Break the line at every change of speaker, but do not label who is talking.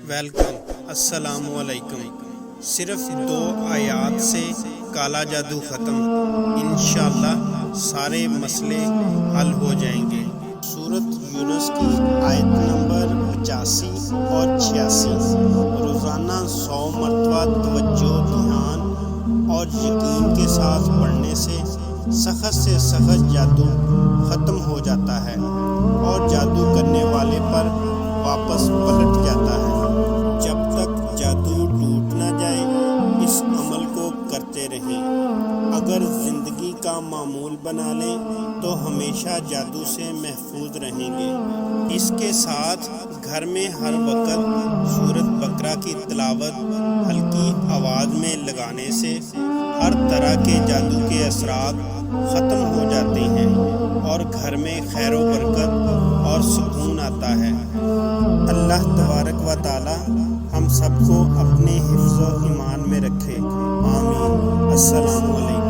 Welcome अस्सलामु अलैकुम। सिर्फ 2 आयात से काला जादू ख़त्म, इंशाअल्लाह सारे मसले हल हो जाएंगे। सूरत यूनुस की आयत नंबर 85 और 86 रोज़ाना 100 मरतबा तवज्जो, ध्यान और यकीन के साथ पढ़ने से सख्त जादू ख़त्म हो जाता है और जादू करने वाले पर वापस पलट जाता है। जब तक जादू टूट ना जाए इस अमल को करते रहें। अगर ज़िंदगी का मामूल बना लें तो हमेशा जादू से महफूज रहेंगे। इसके साथ घर में हर वक्त सूरत बकरा की तिलावत हल्की आवाज़ में लगाने से हर तरह के जादू के असरात ख़त्म हो जाते हैं और घर में खैर व बरकत और सुकून आता है। अल्लाह तबारक व तआला हम सबको अपने हिफ्ज़ व ईमान में रखे। आमीन। अस्सलामु अलैकुम।